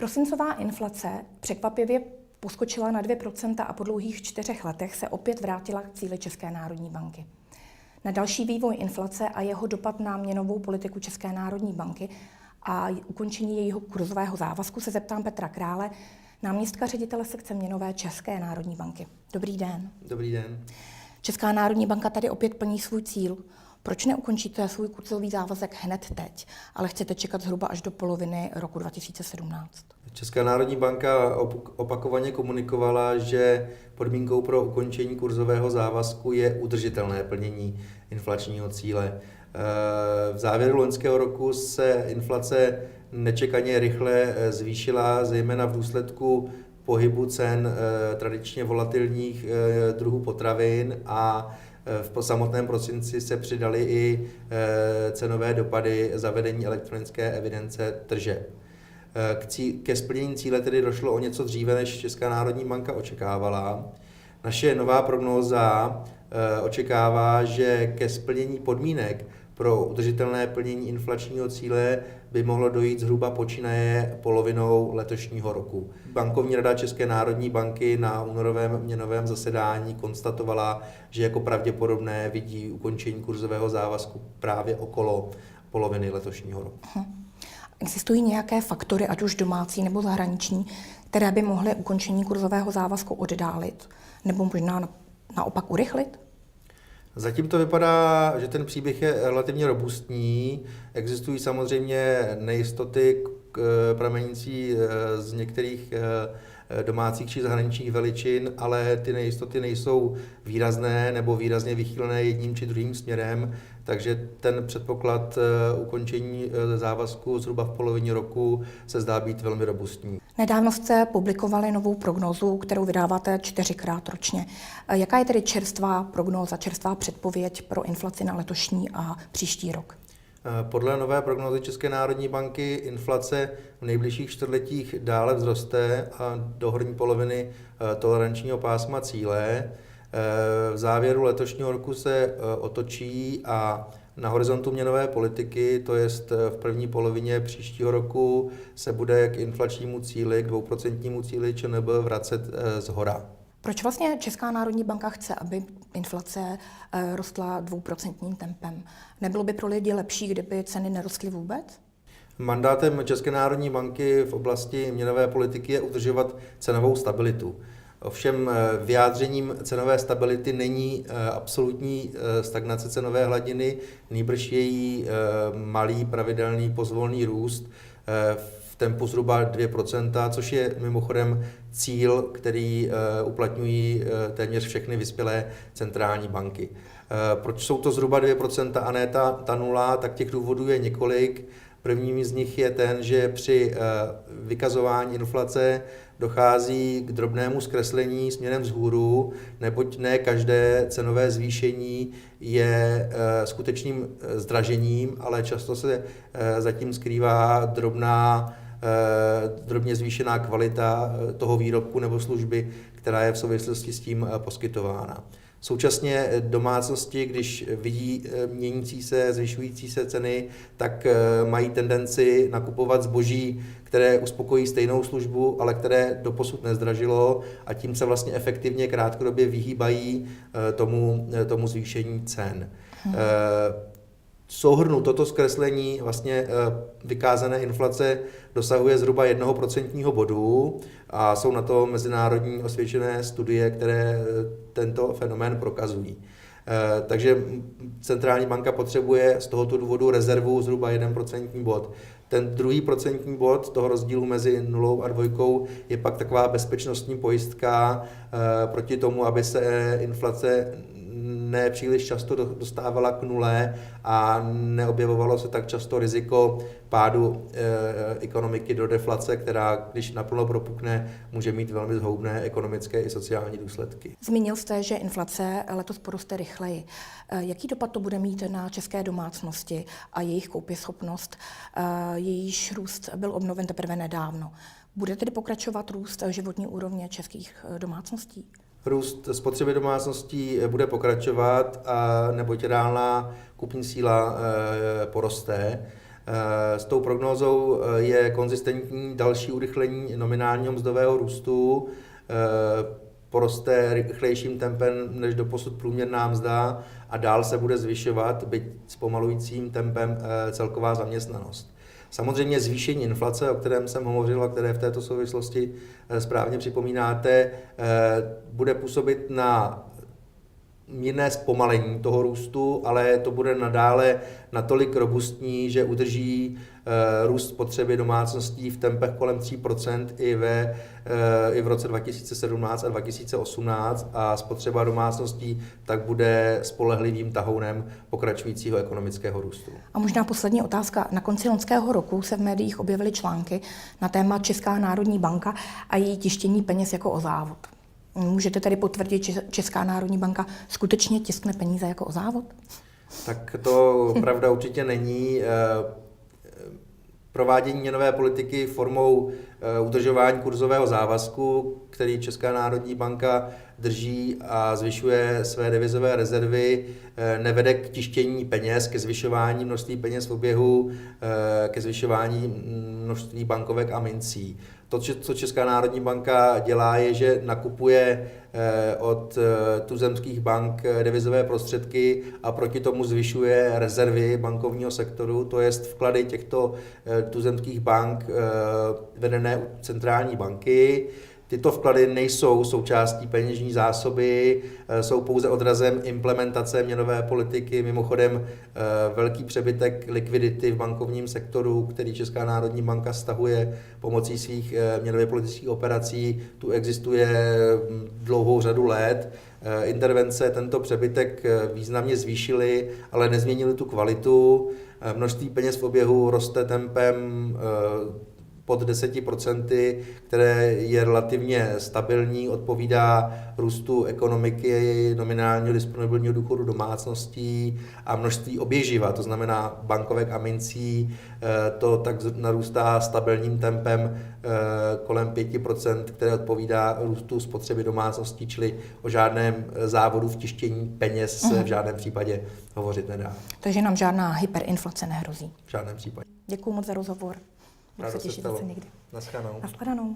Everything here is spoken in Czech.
Prosincová inflace překvapivě poskočila na 2% a po dlouhých 4 letech se opět vrátila k cíli České národní banky. Na další vývoj inflace a jeho dopad na měnovou politiku České národní banky a ukončení jejího kurzového závazku se zeptám Petra Krále, náměstka ředitele sekce měnové České národní banky. Dobrý den. Dobrý den. Česká národní banka tady opět plní svůj cíl. Proč neukončíte svůj kurzový závazek hned teď, ale chcete čekat zhruba až do poloviny roku 2017? Česká národní banka opakovaně komunikovala, že podmínkou pro ukončení kurzového závazku je udržitelné plnění inflačního cíle. V závěru loňského roku se inflace nečekaně rychle zvýšila, zejména v důsledku pohybu cen tradičně volatilních druhů potravin a v samotném prosinci se přidaly i cenové dopady zavedení elektronické evidence tržeb. Ke splnění cíle tedy došlo o něco dříve, než Česká národní banka očekávala. Naše nová prognóza očekává, že ke splnění podmínek pro udržitelné plnění inflačního cíle by mohlo dojít zhruba počínaje polovinou letošního roku. Bankovní rada České národní banky na únorovém měnovém zasedání konstatovala, že jako pravděpodobné vidí ukončení kurzového závazku právě okolo poloviny letošního roku. Existují nějaké faktory, ať už domácí nebo zahraniční, které by mohly ukončení kurzového závazku oddálit nebo možná naopak urychlit? Zatím to vypadá, že ten příběh je relativně robustní. Existují samozřejmě nejistoty pramenící z některých domácích či zahraničních veličin, ale ty nejistoty nejsou výrazné nebo výrazně vychýlené jedním či druhým směrem, takže ten předpoklad ukončení závazku zhruba v polovině roku se zdá být velmi robustní. Nedávno jste publikovali novou prognózu, kterou vydáváte 4krát ročně. Jaká je tedy čerstvá prognóza, čerstvá předpověď pro inflaci na letošní a příští rok? Podle nové prognózy České národní banky inflace v nejbližších čtvrtletích dále vzroste a do horní poloviny tolerančního pásma cíle. V závěru letošního roku se otočí a na horizontu měnové politiky, to jest v první polovině příštího roku, se bude k inflačnímu cíli, k 2% cíli ČNB vracet zhora. Proč vlastně Česká národní banka chce, aby inflace rostla 2% tempem? Nebylo by pro lidi lepší, kdyby ceny nerostly vůbec? Mandátem České národní banky v oblasti měnové politiky je udržovat cenovou stabilitu. Ovšem vyjádřením cenové stability není absolutní stagnace cenové hladiny, nýbrž její malý pravidelný pozvolný růst v tempu zhruba 2%, což je mimochodem cíl, který uplatňují téměř všechny vyspělé centrální banky. Proč jsou to zhruba 2% a ne ta nula, tak těch důvodů je několik. Prvním z nich je ten, že při vykazování inflace dochází k drobnému zkreslení směrem vzhůru, neboť ne každé cenové zvýšení je skutečným zdražením, ale často se zatím skrývá drobně zvýšená kvalita toho výrobku nebo služby, která je v souvislosti s tím poskytována. Současně domácnosti, když vidí měnící se, zvyšující se ceny, tak mají tendenci nakupovat zboží, které uspokojí stejnou službu, ale které doposud nezdražilo a tím se vlastně efektivně krátkodobě vyhýbají tomu zvýšení cen. Souhrnu toto zkreslení vlastně vykázané inflace dosahuje zhruba 1% bodu a jsou na to mezinárodní osvědčené studie, které tento fenomén prokazují. Takže centrální banka potřebuje z tohoto důvodu rezervu zhruba 1% bod. Ten druhý procentní bod toho rozdílu mezi 0 a 2 je pak taková bezpečnostní pojistka proti tomu, aby se inflace nepříliš často dostávala k nule a neobjevovalo se tak často riziko pádu ekonomiky do deflace, která, když naplno propukne, může mít velmi zhoubné ekonomické i sociální důsledky. Zmínil jste, že inflace letos poroste rychleji. Jaký dopad to bude mít na české domácnosti a jejich koupěschopnost? Jejíž růst byl obnoven teprve nedávno. Bude tedy pokračovat růst životní úrovně českých domácností? Růst spotřeby domácností bude pokračovat, neboť reálná kupní síla poroste. S tou prognózou je konzistentní další urychlení nominálního mzdového růstu, poroste rychlejším tempem než doposud průměrná mzda a dál se bude zvyšovat, byť zpomalujícím tempem, celková zaměstnanost. Samozřejmě zvýšení inflace, o kterém jsem hovořil a které v této souvislosti správně připomínáte, bude působit na mírné zpomalení toho růstu, ale to bude nadále natolik robustní, že udrží růst spotřeby domácností v tempech kolem 3% i v roce 2017 a 2018 a spotřeba domácností tak bude spolehlivým tahounem pokračujícího ekonomického růstu. A možná poslední otázka. Na konci loňského roku se v médiích objevily články na téma Česká národní banka a její tištění peněz jako o závod. Můžete tedy potvrdit, že Česká národní banka skutečně tiskne peníze jako o závod? Tak to pravda určitě není. Provádění měnové politiky formou udržování kurzového závazku, který Česká národní banka drží a zvyšuje své devizové rezervy, nevede k tištění peněz, ke zvyšování množství peněz v oběhu, ke zvyšování množství bankovek a mincí. To, co Česká národní banka dělá, je, že nakupuje od tuzemských bank devizové prostředky a proti tomu zvyšuje rezervy bankovního sektoru, to jest vklady těchto tuzemských bank vedené u centrální banky. Tyto vklady nejsou součástí peněžní zásoby, jsou pouze odrazem implementace měnové politiky. Mimochodem velký přebytek likvidity v bankovním sektoru, který Česká národní banka stahuje pomocí svých měnově politických operací, tu existuje dlouhou řadu let. Intervence tento přebytek významně zvýšily, ale nezměnily tu kvalitu. Množství peněz v oběhu roste tempem pod 10%, které je relativně stabilní, odpovídá růstu ekonomiky, nominálního disponibilního důchodu domácností a množství oběživa, to znamená bankovek a mincí, to tak narůstá stabilním tempem kolem 5%, které odpovídá růstu spotřeby domácností, čili o žádném závodu v tištění peněz se v žádném případě hovořit nedá. Takže nám žádná hyperinflace nehrozí. V žádném případě. Děkuji moc za rozhovor. Budu se těšit zase někdy. Naschledanou. Naschledanou.